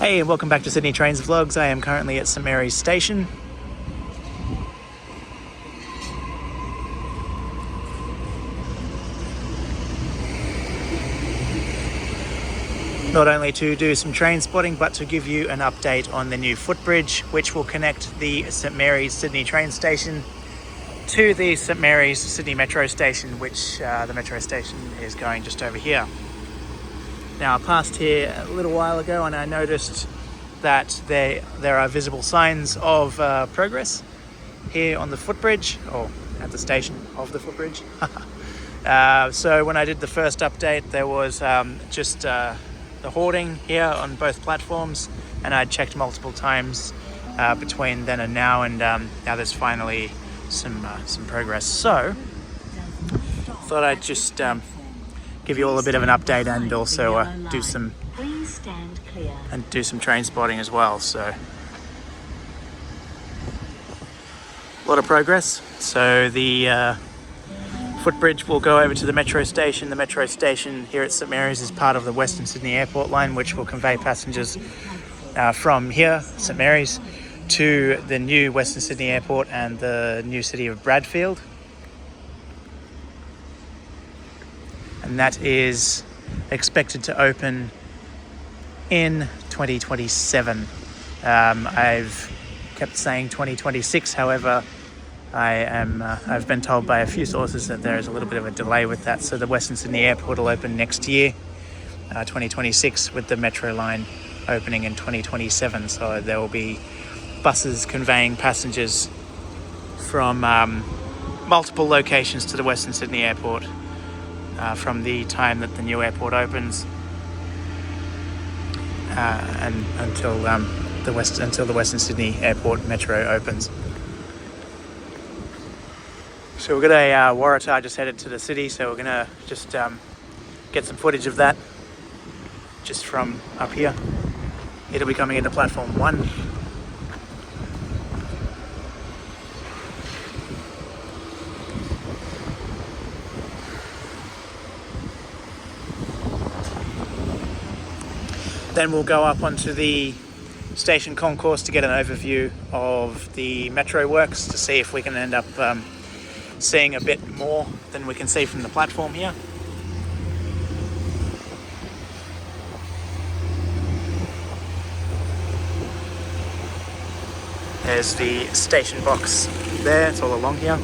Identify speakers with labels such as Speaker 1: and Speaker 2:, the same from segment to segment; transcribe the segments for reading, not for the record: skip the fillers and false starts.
Speaker 1: Hey, and welcome back to Sydney Trains Vlogs. I am currently at St Mary's Station. Not only to do some train spotting, but to give you an update on the new Footbridge, which will connect the St Mary's Sydney train station to the St Mary's Sydney Metro station, which the metro station is going just over here. Now, I passed here a little while ago and I noticed that there are visible signs of progress here on the Footbridge, or at the station of the Footbridge. So when I did the first update, there was just the hoarding here on both platforms, and I'd checked multiple times between then and now, and now there's finally some progress. So thought I'd just give you all a bit of an update and also do some train spotting as well. So a lot of progress. So the Footbridge will go over to the metro station. The metro station here at St Mary's is part of the Western Sydney Airport line, which will convey passengers from here, St Mary's, to the new Western Sydney Airport and the new city of Bradfield. And that is expected to open in 2027. I've kept saying 2026, however, I've been told by a few sources that there is a little bit of a delay with that. So the Western Sydney Airport will open next year, 2026, with the metro line opening in 2027. So there will be buses conveying passengers from multiple locations to the Western Sydney Airport from the time that the new airport opens and until the Western Sydney Airport metro opens. So we've got a Waratah just headed to the city, so we're gonna just get some footage of that just from up here. It'll be coming into platform 1. Then we'll go up onto the station concourse to get an overview of the metro works, to see if we can end up seeing a bit more than we can see from the platform here. There's the station box there, it's all along here.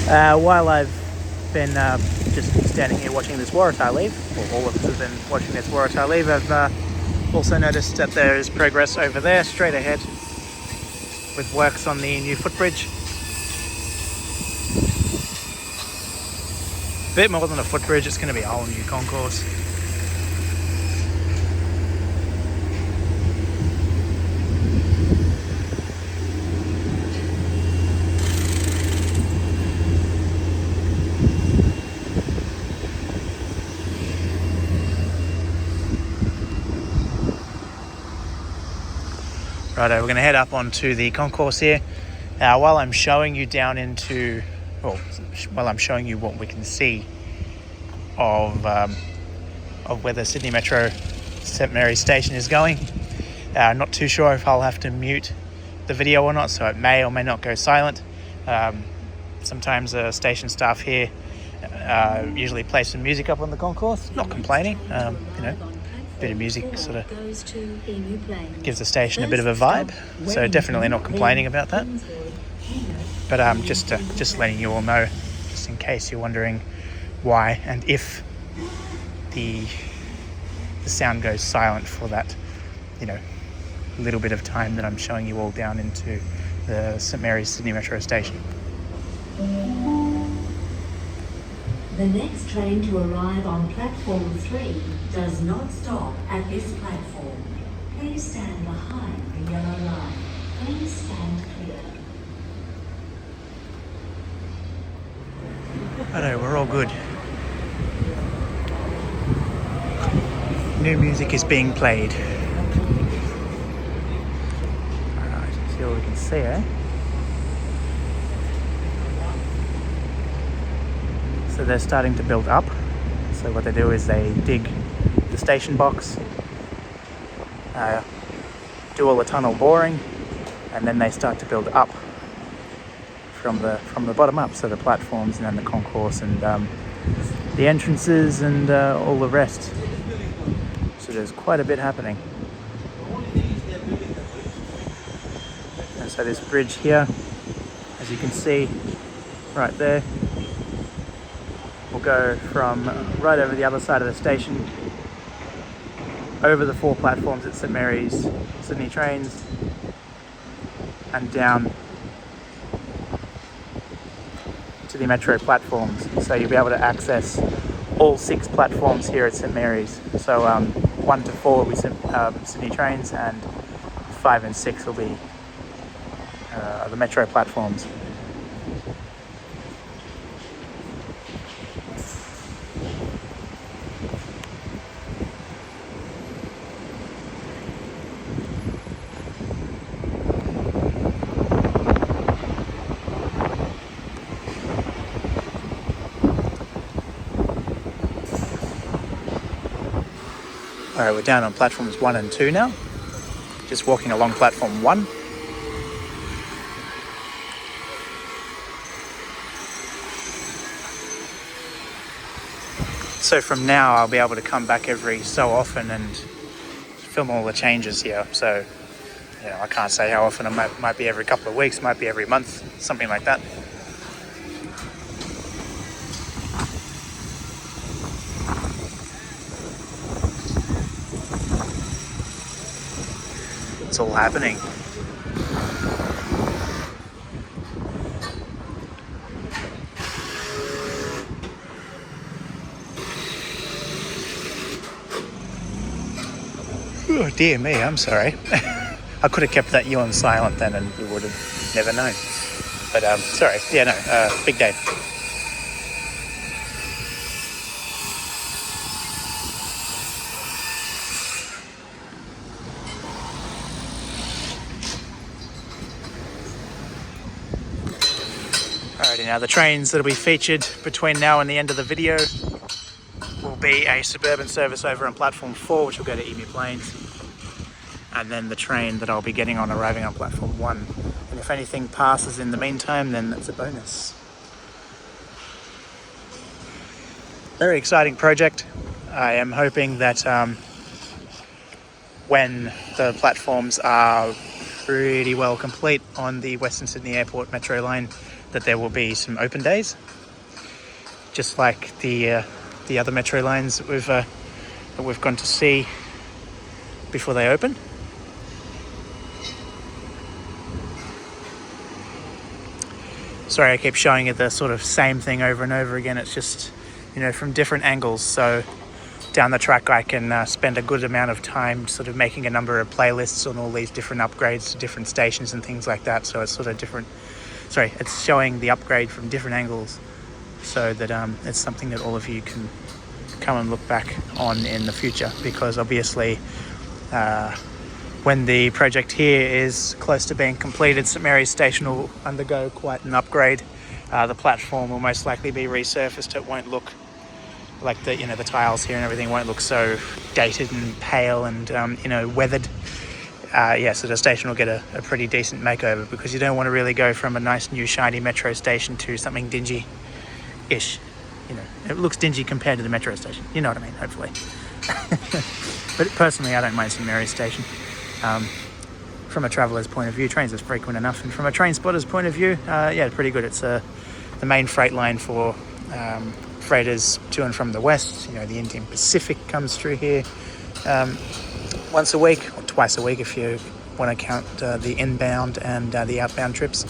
Speaker 1: While I've been just standing here watching this Waratah leave, or all of us have been watching this Waratah leave, I've also noticed that there is progress over there, straight ahead, with works on the new Footbridge. A bit more than a Footbridge, it's going to be a whole new concourse. Righto, we're going to head up onto the concourse here. While I'm showing you down into, while I'm showing you what we can see of where the Sydney Metro St Mary's station is going. Not too sure if I'll have to mute the video or not, so it may or may not go silent. Sometimes station staff here usually play some music up on the concourse. Not complaining, a bit of music sort of gives the station a bit of a vibe, so definitely not complaining about that. But just letting you all know, just in case you're wondering why and if the sound goes silent for that, little bit of time that I'm showing you all down into the St Mary's Sydney Metro station.
Speaker 2: The next train to arrive on platform 3 does not stop at this platform. Please stand behind the yellow line. Please stand clear.
Speaker 1: I know, we're all good. New music is being played. Alright, see what we can see, eh? So they're starting to build up. So what they do is they dig the station box, do all the tunnel boring, and then they start to build up from the bottom up. So the platforms and then the concourse and the entrances and all the rest. So there's quite a bit happening. And so this bridge here, as you can see right there, will go from right over the other side of the station, over the 4 platforms at St Mary's Sydney trains, and down to the metro platforms. So you'll be able to access all 6 platforms here at St Mary's. So 1 to 4 will be Sydney trains, and 5 and 6 will be the metro platforms. Alright, we're down on platforms 1 and 2 now. Just walking along platform 1. So from now I'll be able to come back every so often and film all the changes here. So, I can't say how often. It might be every couple of weeks, might be every month, something like that. It's all happening. Oh dear me, I'm sorry. I could have kept that you on silent then and you would have never known. But sorry, big day. Alrighty, now the trains that'll be featured between now and the end of the video will be a suburban service over on platform 4, which will go to Emu Plains, and then the train that I'll be getting on arriving on platform 1. And if anything passes in the meantime, then that's a bonus. Very exciting project. I am hoping that when the platforms are pretty well complete on the Western Sydney Airport Metro line, that there will be some open days, just like the other metro lines that we've gone to see before they open. Sorry, I keep showing you the sort of same thing over and over again. It's just, from different angles. So down the track, I can spend a good amount of time sort of making a number of playlists on all these different upgrades to different stations and things like that. So it's sort of different. Sorry, it's showing the upgrade from different angles, so that it's something that all of you can come and look back on in the future, because obviously when the project here is close to being completed, St Mary's Station will undergo quite an upgrade. The platform will most likely be resurfaced. It won't look like the tiles here and everything won't look so dated and pale and weathered. So the station will get a pretty decent makeover, because you don't want to really go from a nice new shiny metro station to something dingy-ish. It looks dingy compared to the metro station. You know what I mean, hopefully. But personally, I don't mind St Mary's Station. From a traveller's point of view, trains are frequent enough, and from a train spotter's point of view, pretty good. It's the main freight line for freighters to and from the west. The Indian Pacific comes through here once a week, or twice a week if you want to count the inbound and the outbound trips.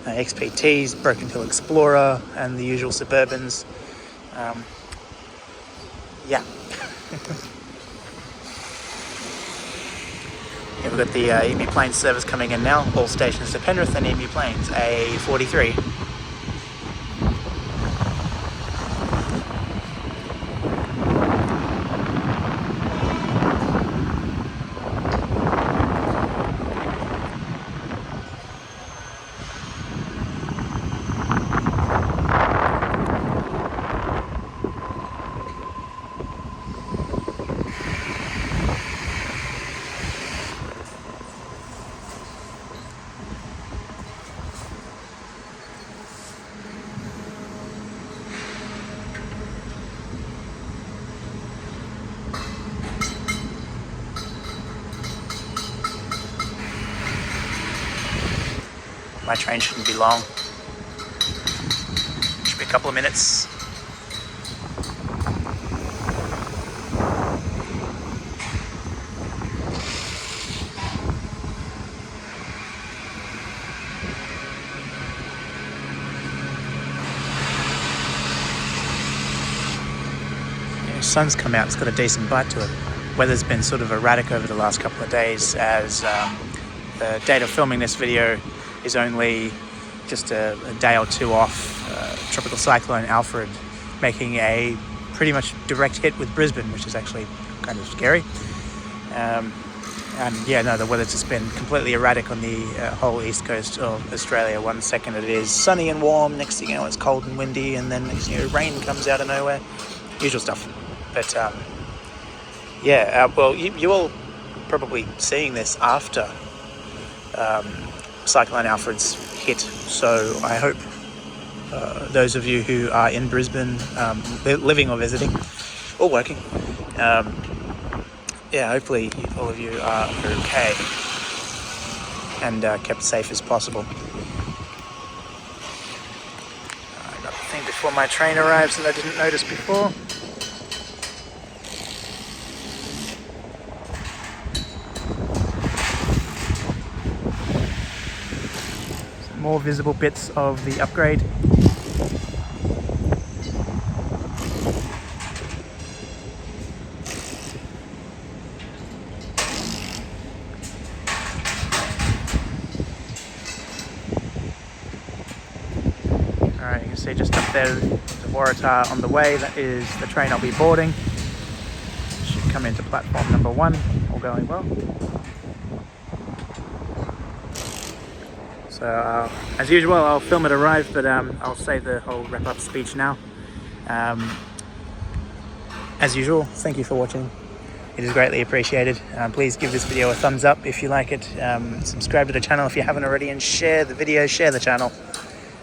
Speaker 1: XPTs, Broken Hill Explorer, and the usual Suburbans. We've got the Emu Plains service coming in now. All stations to Penrith and Emu Plains, A43. My train shouldn't be long. Should be a couple of minutes. Sun's come out, it's got a decent bite to it. Weather's been sort of erratic over the last couple of days, as the date of filming this video is only just a day or two off Tropical Cyclone Alfred making a pretty much direct hit with Brisbane, which is actually kind of scary. The weather's just been completely erratic on the whole east coast of Australia. One second it is sunny and warm, next thing you know it's cold and windy, and then next thing you know rain comes out of nowhere. Usual stuff. But you're all probably seeing this after Cyclone Alfred's hit, so I hope those of you who are in Brisbane, living or visiting or working, hopefully all of you are okay and kept safe as possible. Another thing before my train arrives that I didn't notice before. More visible bits of the upgrade. Alright, you can see just up there the Waratah on the way. That is the train I'll be boarding. Should come into platform number 1, all going well. So as usual, I'll film it arrive, but I'll save the whole wrap-up speech now. As usual, thank you for watching. It is greatly appreciated. Please give this video a thumbs up if you like it. Subscribe to the channel if you haven't already, and share the video, share the channel.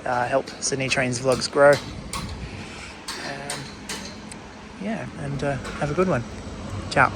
Speaker 1: Help Sydney Trains Vlogs grow. And have a good one. Ciao.